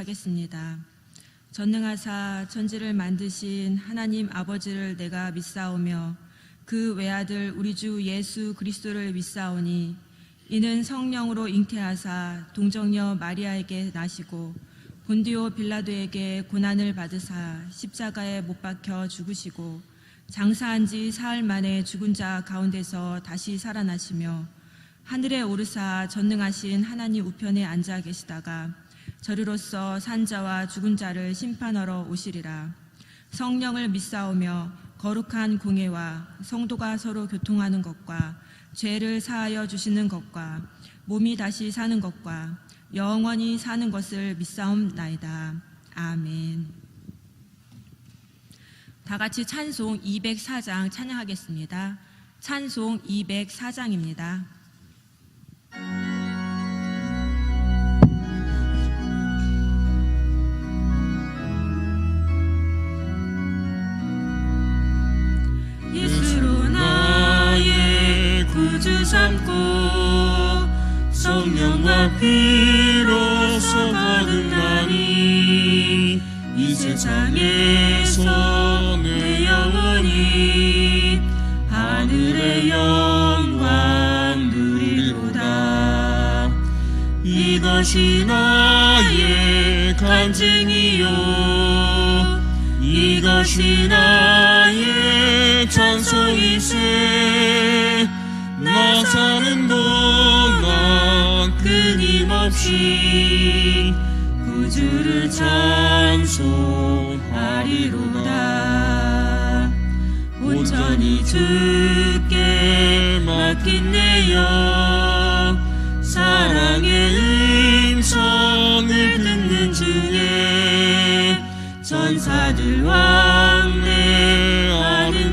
고백하겠습니다. 전능하사 천지를 만드신 하나님 아버지를 내가 믿사오며 그 외아들 우리 주 예수 그리스도를 믿사오니 이는 성령으로 잉태하사 동정녀 마리아에게 나시고 본디오 빌라도에게 고난을 받으사 십자가에 못 박혀 죽으시고 장사한 지 사흘 만에 죽은 자 가운데서 다시 살아나시며 하늘에 오르사 전능하신 하나님 우편에 앉아 계시다가 저리로서 산 자와 죽은 자를 심판하러 오시리라. 성령을 믿사오며 거룩한 공예와 성도가 서로 교통하는 것과 죄를 사하여 주시는 것과 몸이 다시 사는 것과 영원히 사는 것을 믿사옵나이다. 아멘. 다 같이 찬송 204장 찬양하겠습니다. 찬송 204장입니다. 예수로 나의 구주 삼고 성령과 피로서 거듭나니 이 세상에서 내 영혼이 하늘의 영광 누리로다. 이것이 나의 간증이요 이것이 나의 찬송이세. 나 사는 동안 끊임없이 구주를 찬송하리로다. 온전히 주께 맡긴 내 영 사랑의 음성을 듣는 중에 전사들 왕래하는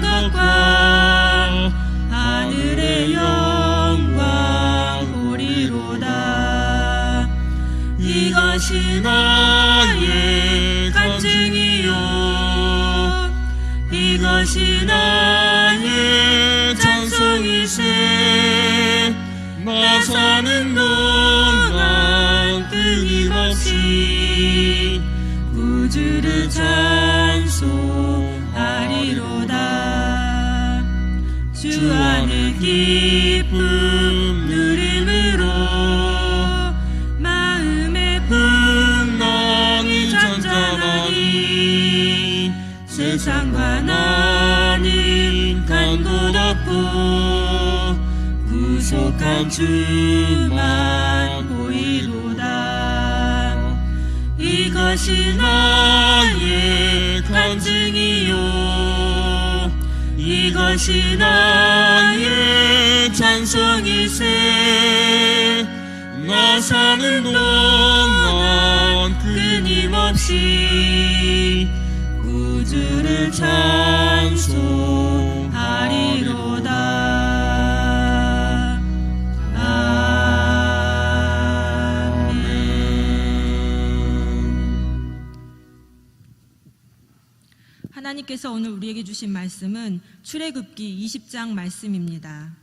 것과 하늘의 영광 보리로다. 이것이 나의 간증이요 이것이 나의 찬송이세. 나 사는 동안 끊임없이 구주를 찬송하리로다. 주 안의 기쁨 누림으로 마음의 풍랑이 잔잔하니 세상과 나는 간 곳 없고 구속한 주만 보이로다. 이것이 나의 간증이요 이것이 나의 찬송이세. 나 사는 동안 끊임없이 구주를 찬송하리로다. 하나님께서 오늘 우리에게 주신 말씀은 출애굽기 20장 말씀입니다.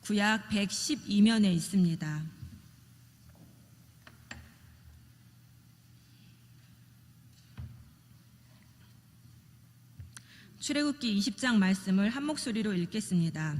구약 112면에 있습니다. 출애굽기 20장 말씀을 한 목소리로 읽겠습니다.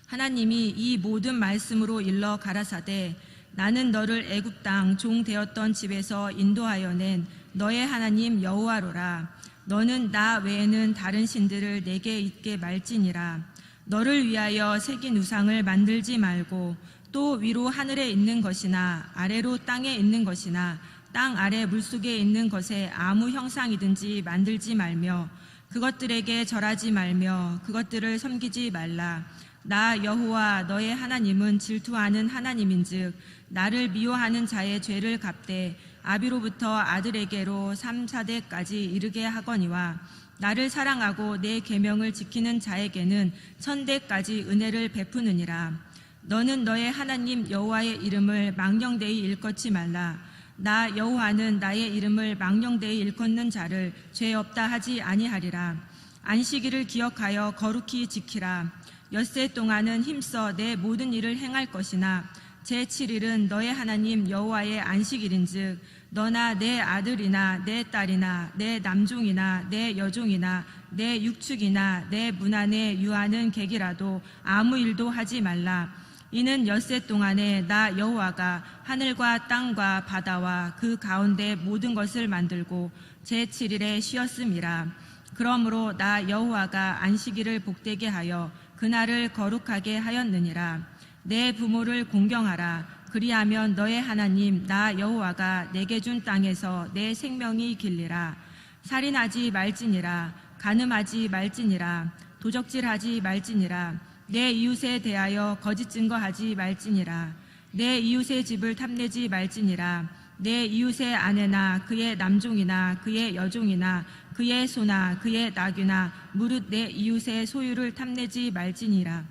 하나님이 이 모든 말씀으로 일러 가라사대 나는 너를 애굽 땅 종 되었던 집에서 인도하여 낸 너의 하나님 여호와로라. 너는 나 외에는 다른 신들을 내게 있게 말지니라. 너를 위하여 새긴 우상을 만들지 말고 또 위로 하늘에 있는 것이나 아래로 땅에 있는 것이나 땅 아래 물속에 있는 것에 아무 형상이든지 만들지 말며 그것들에게 절하지 말며 그것들을 섬기지 말라. 나 여호와 너의 하나님은 질투하는 하나님인즉 나를 미워하는 자의 죄를 갚되 아비로부터 아들에게로 3-4대까지 이르게 하거니와 나를 사랑하고 내 계명을 지키는 자에게는 1000대까지 은혜를 베푸느니라. 너는 너의 하나님 여호와의 이름을 망령되이 일컫지 말라. 나 여호와는 나의 이름을 망령되이 일컫는 자를 죄 없다 하지 아니하리라. 안식일을 기억하여 거룩히 지키라. 엿새 동안은 힘써 내 모든 일을 행할 것이나 제7일은 너의 하나님 여호와의 안식일인즉 너나 내 아들이나 내 딸이나 내 남종이나 내 여종이나 내 육축이나 내 문 안에 유하는 객이라도 아무 일도 하지 말라. 이는 엿새 동안에 나 여호와가 하늘과 땅과 바다와 그 가운데 모든 것을 만들고 제7일에 쉬었음이라. 그러므로 나 여호와가 안식일을 복되게 하여 그날을 거룩하게 하였느니라. 내 부모를 공경하라. 그리하면 너의 하나님 나 여호와가 내게 준 땅에서 내 생명이 길리라. 살인하지 말지니라. 간음하지 말지니라. 도적질하지 말지니라. 내 이웃에 대하여 거짓 증거하지 말지니라. 내 이웃의 집을 탐내지 말지니라. 내 이웃의 아내나 그의 남종이나 그의 여종이나 그의 소나 그의 나귀나 무릇 내 이웃의 소유를 탐내지 말지니라.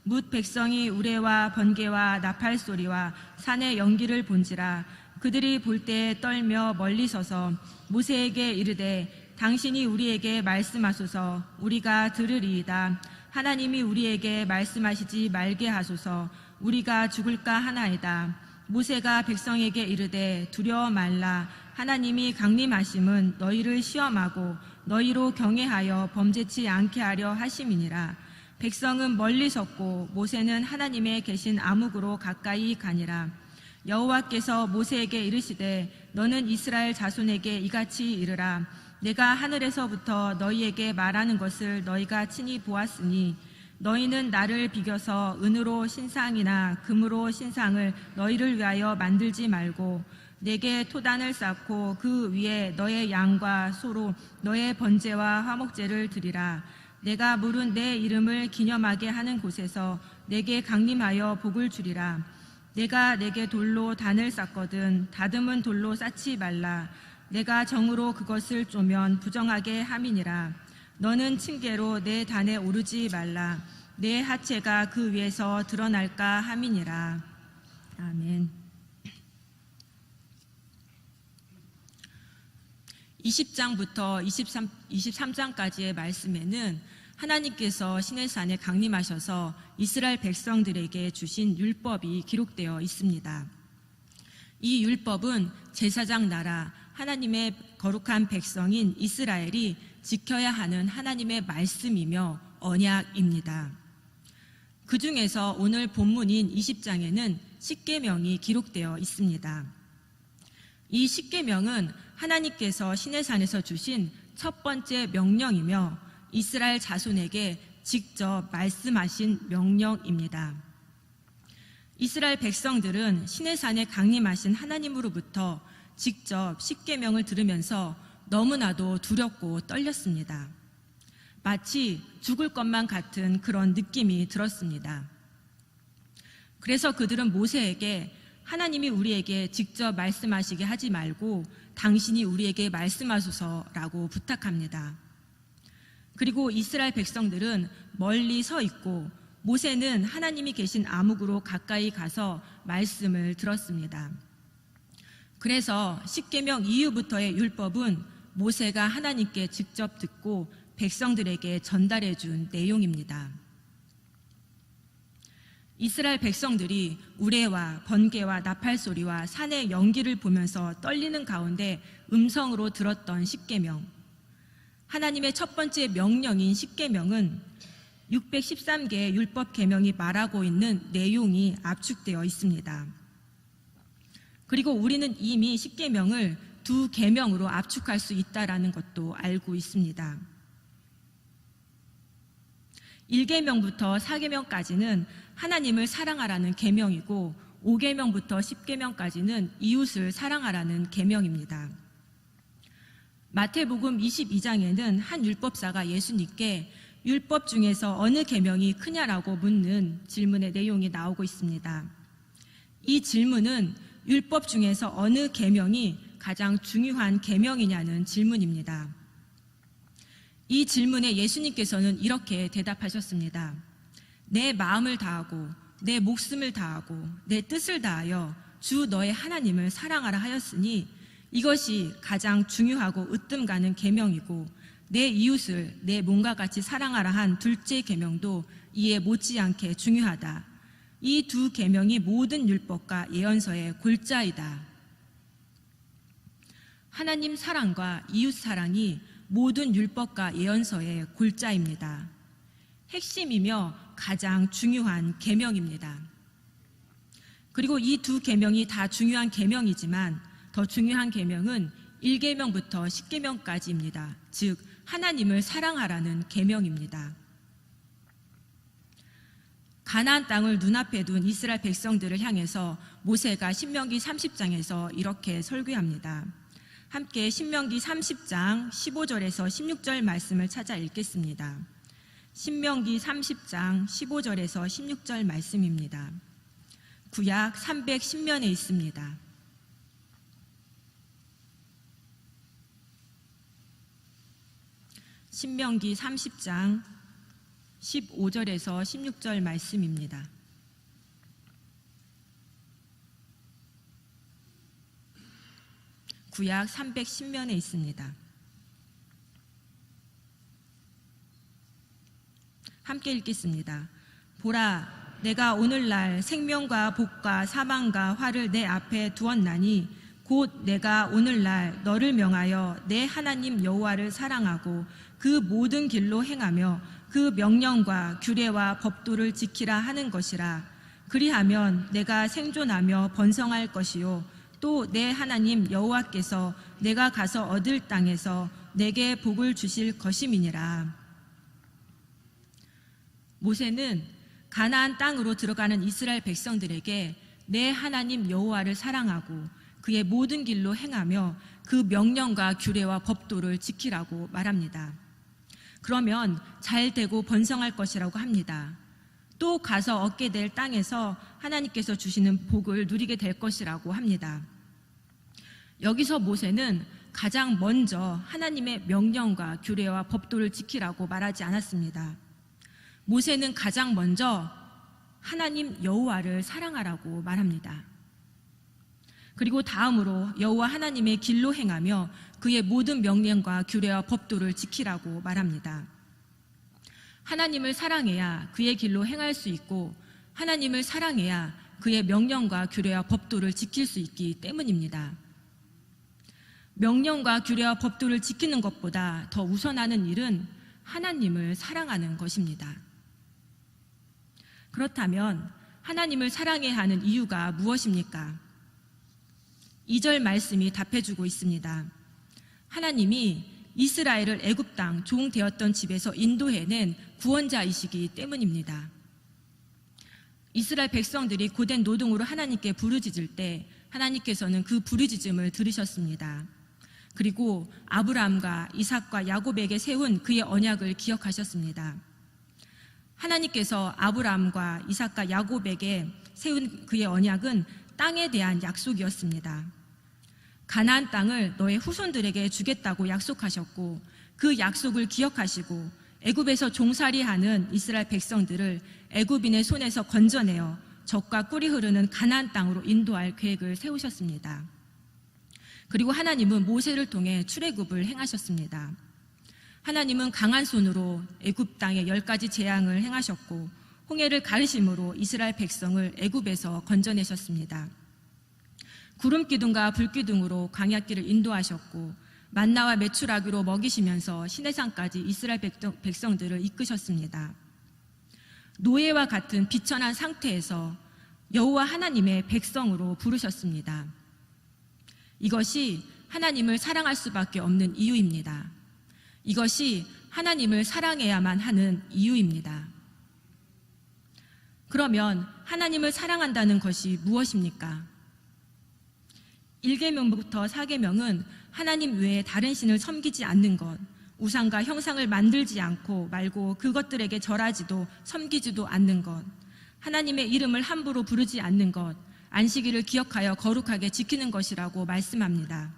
뭇 백성이 우레와 번개와 나팔 소리와 산의 연기를 본지라. 그들이 볼 때 떨며 멀리 서서 모세에게 이르되 당신이 우리에게 말씀하소서. 우리가 들으리이다. 하나님이 우리에게 말씀하시지 말게 하소서. 우리가 죽을까 하나이다. 모세가 백성에게 이르되 두려워 말라. 하나님이 강림하심은 너희를 시험하고 너희로 경외하여 범죄치 않게 하려 하심이니라. 백성은 멀리 섰고 모세는 하나님의 계신 암흑으로 가까이 가니라. 여호와께서 모세에게 이르시되 너는 이스라엘 자손에게 이같이 이르라. 내가 하늘에서부터 너희에게 말하는 것을 너희가 친히 보았으니 너희는 나를 비겨서 은으로 신상이나 금으로 신상을 너희를 위하여 만들지 말고 내게 토단을 쌓고 그 위에 너의 양과 소로 너의 번제와 화목제를 드리라. 내가 물은 내 이름을 기념하게 하는 곳에서 내게 강림하여 복을 주리라. 내가 내게 돌로 단을 쌓거든 다듬은 돌로 쌓지 말라. 내가 정으로 그것을 쪼면 부정하게 함이니라. 너는 층계로 내 단에 오르지 말라. 내 하체가 그 위에서 드러날까 함이니라. 아멘. 20장부터 23장까지의 말씀에는 하나님께서 시내산에 강림하셔서 이스라엘 백성들에게 주신 율법이 기록되어 있습니다. 이 율법은 제사장 나라 하나님의 거룩한 백성인 이스라엘이 지켜야 하는 하나님의 말씀이며 언약입니다. 그 중에서 오늘 본문인 20장에는 십계명이 기록되어 있습니다. 이 십계명은 하나님께서 시내산에서 주신 첫 번째 명령이며 이스라엘 자손에게 직접 말씀하신 명령입니다. 이스라엘 백성들은 시내산에 강림하신 하나님으로부터 직접 십계명을 들으면서 너무나도 두렵고 떨렸습니다. 마치 죽을 것만 같은 그런 느낌이 들었습니다. 그래서 그들은 모세에게 하나님이 우리에게 직접 말씀하시게 하지 말고 당신이 우리에게 말씀하소서라고 부탁합니다. 그리고 이스라엘 백성들은 멀리 서 있고 모세는 하나님이 계신 암흑으로 가까이 가서 말씀을 들었습니다. 그래서 십계명 이후부터의 율법은 모세가 하나님께 직접 듣고 백성들에게 전달해 준 내용입니다. 이스라엘 백성들이 우레와 번개와 나팔 소리와 산의 연기를 보면서 떨리는 가운데 음성으로 들었던 십계명, 하나님의 첫 번째 명령인 십계명은 613개의 율법 계명이 말하고 있는 내용이 압축되어 있습니다. 그리고 우리는 이미 십계명을 2계명으로 압축할 수 있다는 것도 알고 있습니다. 1계명부터 4계명까지는 하나님을 사랑하라는 계명이고 5계명부터 10계명까지는 이웃을 사랑하라는 계명입니다. 마태복음 22장에는 한 율법사가 예수님께 율법 중에서 어느 계명이 크냐라고 묻는 질문의 내용이 나오고 있습니다. 이 질문은 율법 중에서 어느 계명이 가장 중요한 계명이냐는 질문입니다. 이 질문에 예수님께서는 이렇게 대답하셨습니다. 내 마음을 다하고 내 목숨을 다하고 내 뜻을 다하여 주 너의 하나님을 사랑하라 하였으니 이것이 가장 중요하고 으뜸 가는 계명이고 내 이웃을 내 몸과 같이 사랑하라 한 둘째 계명도 이에 못지않게 중요하다. 이 두 계명이 모든 율법과 예언서의 골자이다. 하나님 사랑과 이웃 사랑이 모든 율법과 예언서의 골자입니다. 핵심이며 가장 중요한 계명입니다. 그리고 이 두 계명이 다 중요한 계명이지만 더 중요한 계명은 1계명부터 10계명까지입니다. 즉 하나님을 사랑하라는 계명입니다. 가나안 땅을 눈앞에 둔 이스라엘 백성들을 향해서 모세가 신명기 30장에서 이렇게 설교합니다. 함께 신명기 30장 15절에서 16절 말씀을 찾아 읽겠습니다. 신명기 30장 15절에서 16절 말씀입니다. 구약 310면에 있습니다. 신명기 30장 15절에서 16절 말씀입니다. 구약 310면에 있습니다. 함께 읽겠습니다. 보라, 내가 오늘날 생명과 복과 사망과 화를 내 앞에 두었나니 곧 내가 오늘날 너를 명하여 내 하나님 여호와를 사랑하고 그 모든 길로 행하며 그 명령과 규례와 법도를 지키라 하는 것이라. 그리하면 내가 생존하며 번성할 것이요 또 내 하나님 여호와께서 내가 가서 얻을 땅에서 내게 복을 주실 것임이니라. 모세는 가나안 땅으로 들어가는 이스라엘 백성들에게 내 하나님 여호와를 사랑하고 그의 모든 길로 행하며 그 명령과 규례와 법도를 지키라고 말합니다. 그러면 잘 되고 번성할 것이라고 합니다. 또 가서 얻게 될 땅에서 하나님께서 주시는 복을 누리게 될 것이라고 합니다. 여기서 모세는 가장 먼저 하나님의 명령과 규례와 법도를 지키라고 말하지 않았습니다. 모세는 가장 먼저 하나님 여호와를 사랑하라고 말합니다. 그리고 다음으로 여호와 하나님의 길로 행하며 그의 모든 명령과 규례와 법도를 지키라고 말합니다. 하나님을 사랑해야 그의 길로 행할 수 있고 하나님을 사랑해야 그의 명령과 규례와 법도를 지킬 수 있기 때문입니다. 명령과 규례와 법도를 지키는 것보다 더 우선하는 일은 하나님을 사랑하는 것입니다. 그렇다면 하나님을 사랑해야 하는 이유가 무엇입니까? 2절 말씀이 답해주고 있습니다. 하나님이 이스라엘을 애굽 땅 종 되었던 집에서 인도해낸 구원자이시기 때문입니다. 이스라엘 백성들이 고된 노동으로 하나님께 부르짖을 때 하나님께서는 그 부르짖음을 들으셨습니다. 그리고 아브라함과 이삭과 야곱에게 세운 그의 언약을 기억하셨습니다. 하나님께서 아브라함과 이삭과 야곱에게 세운 그의 언약은 땅에 대한 약속이었습니다. 가나안 땅을 너의 후손들에게 주겠다고 약속하셨고 그 약속을 기억하시고 애굽에서 종살이하는 이스라엘 백성들을 애굽인의 손에서 건져내어 젖과 꿀이 흐르는 가나안 땅으로 인도할 계획을 세우셨습니다. 그리고 하나님은 모세를 통해 출애굽을 행하셨습니다. 하나님은 강한 손으로 애굽 땅에 10가지 재앙을 행하셨고 홍해를 가르심으로 이스라엘 백성을 애굽에서 건져내셨습니다. 구름 기둥과 불 기둥으로 광야길을 인도하셨고 만나와 메추라기로 먹이시면서 시내산까지 이스라엘 백성들을 이끄셨습니다. 노예와 같은 비천한 상태에서 여호와 하나님의 백성으로 부르셨습니다. 이것이 하나님을 사랑할 수밖에 없는 이유입니다. 이것이 하나님을 사랑해야만 하는 이유입니다. 그러면 하나님을 사랑한다는 것이 무엇입니까? 1계명부터 4계명은 하나님 외에 다른 신을 섬기지 않는 것, 우상과 형상을 만들지 않고 말고 그것들에게 절하지도 섬기지도 않는 것, 하나님의 이름을 함부로 부르지 않는 것, 안식일을 기억하여 거룩하게 지키는 것이라고 말씀합니다.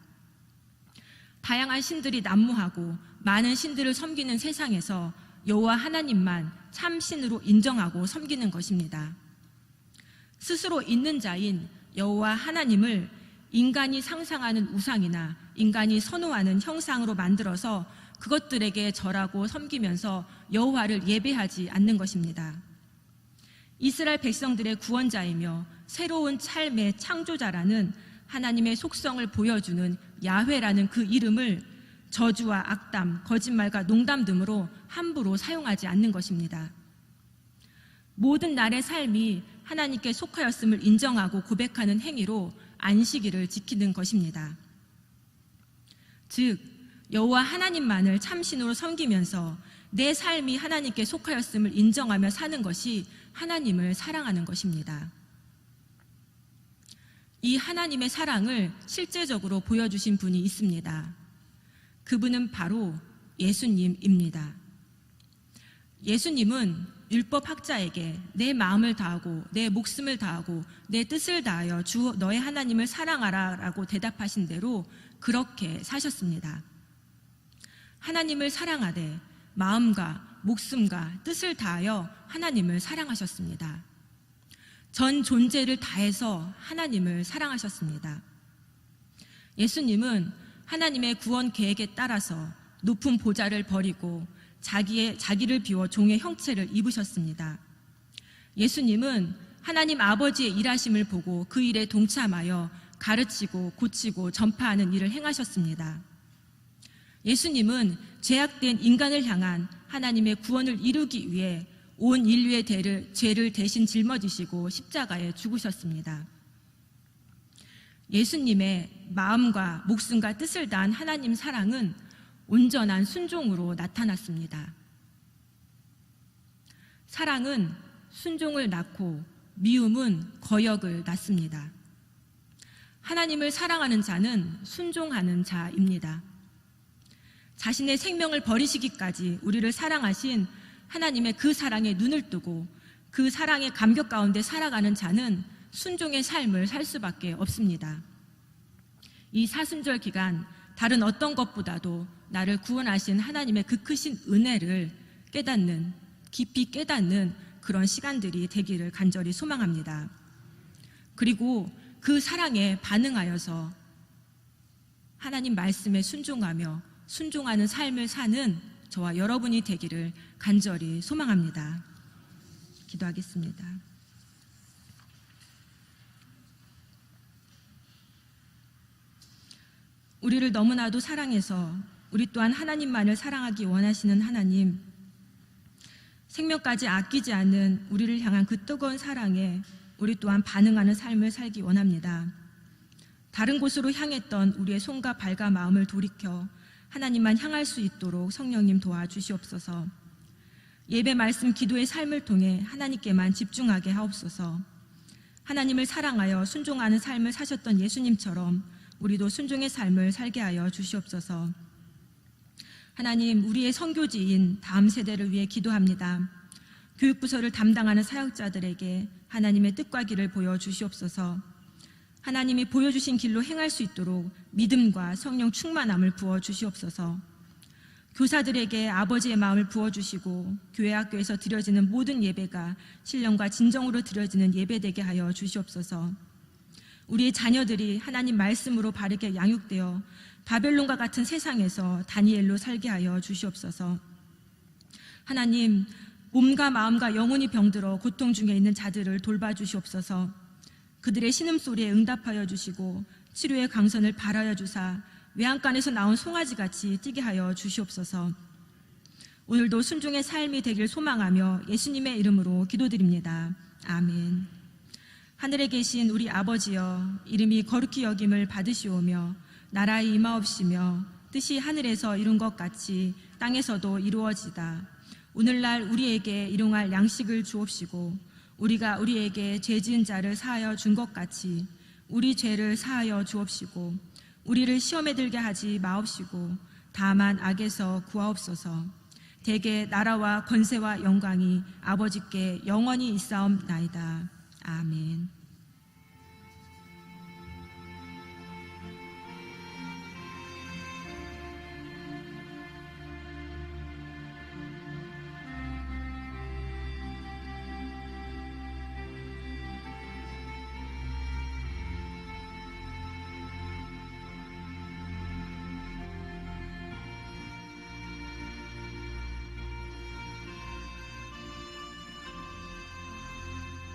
다양한 신들이 난무하고 많은 신들을 섬기는 세상에서 여호와 하나님만 참 신으로 인정하고 섬기는 것입니다. 스스로 있는 자인 여호와 하나님을 인간이 상상하는 우상이나 인간이 선호하는 형상으로 만들어서 그것들에게 절하고 섬기면서 여호와를 예배하지 않는 것입니다. 이스라엘 백성들의 구원자이며 새로운 삶의 창조자라는 하나님의 속성을 보여주는 야훼라는 그 이름을 저주와 악담, 거짓말과 농담 등으로 함부로 사용하지 않는 것입니다. 모든 날의 삶이 하나님께 속하였음을 인정하고 고백하는 행위로 안식일을 지키는 것입니다. 즉, 여호와 하나님만을 참신으로 섬기면서 내 삶이 하나님께 속하였음을 인정하며 사는 것이 하나님을 사랑하는 것입니다. 이 하나님의 사랑을 실제적으로 보여주신 분이 있습니다. 그분은 바로 예수님입니다. 예수님은 율법학자에게 내 마음을 다하고 내 목숨을 다하고 내 뜻을 다하여 주 너의 하나님을 사랑하라 라고 대답하신 대로 그렇게 사셨습니다. 하나님을 사랑하되 마음과 목숨과 뜻을 다하여 하나님을 사랑하셨습니다. 전 존재를 다해서 하나님을 사랑하셨습니다. 예수님은 하나님의 구원 계획에 따라서 높은 보좌를 버리고 자기를 비워 종의 형체를 입으셨습니다. 예수님은 하나님 아버지의 일하심을 보고 그 일에 동참하여 가르치고 고치고 전파하는 일을 행하셨습니다. 예수님은 죄악된 인간을 향한 하나님의 구원을 이루기 위해 온 인류의 죄를 대신 짊어지시고 십자가에 죽으셨습니다. 예수님의 마음과 목숨과 뜻을 다한 하나님 사랑은 온전한 순종으로 나타났습니다. 사랑은 순종을 낳고 미움은 거역을 낳습니다. 하나님을 사랑하는 자는 순종하는 자입니다. 자신의 생명을 버리시기까지 우리를 사랑하신 하나님의 그 사랑에 눈을 뜨고 그 사랑의 감격 가운데 살아가는 자는 순종의 삶을 살 수밖에 없습니다. 이 사순절 기간 다른 어떤 것보다도 나를 구원하신 하나님의 그 크신 은혜를 깊이 깨닫는 그런 시간들이 되기를 간절히 소망합니다. 그리고 그 사랑에 반응하여서 하나님 말씀에 순종하는 삶을 사는 저와 여러분이 되기를 간절히 소망합니다. 기도하겠습니다. 우리를 너무나도 사랑해서 우리 또한 하나님만을 사랑하기 원하시는 하나님, 생명까지 아끼지 않는 우리를 향한 그 뜨거운 사랑에 우리 또한 반응하는 삶을 살기 원합니다. 다른 곳으로 향했던 우리의 손과 발과 마음을 돌이켜 하나님만 향할 수 있도록 성령님 도와주시옵소서. 예배 말씀 기도의 삶을 통해 하나님께만 집중하게 하옵소서. 하나님을 사랑하여 순종하는 삶을 사셨던 예수님처럼 우리도 순종의 삶을 살게 하여 주시옵소서. 하나님, 우리의 선교지인 다음 세대를 위해 기도합니다. 교육부서를 담당하는 사역자들에게 하나님의 뜻과 길을 보여주시옵소서. 하나님이 보여주신 길로 행할 수 있도록 믿음과 성령 충만함을 부어주시옵소서. 교사들에게 아버지의 마음을 부어주시고 교회 학교에서 드려지는 모든 예배가 신령과 진정으로 드려지는 예배되게 하여 주시옵소서. 우리의 자녀들이 하나님 말씀으로 바르게 양육되어 바벨론과 같은 세상에서 다니엘로 살게 하여 주시옵소서. 하나님, 몸과 마음과 영혼이 병들어 고통 중에 있는 자들을 돌봐주시옵소서. 그들의 신음소리에 응답하여 주시고 치료의 강선을 발하여 주사 외양간에서 나온 송아지같이 뛰게 하여 주시옵소서. 오늘도 순종의 삶이 되길 소망하며 예수님의 이름으로 기도드립니다. 아멘. 하늘에 계신 우리 아버지여, 이름이 거룩히 여김을 받으시오며 나라의 임하옵시며 뜻이 하늘에서 이룬 것 같이 땅에서도 이루어지다. 오늘날 우리에게 일용할 양식을 주옵시고 우리가 우리에게 죄 지은 자를 사하여 준 것 같이 우리 죄를 사하여 주옵시고 우리를 시험에 들게 하지 마옵시고 다만 악에서 구하옵소서. 대개 나라와 권세와 영광이 아버지께 영원히 있사옵나이다. 아멘.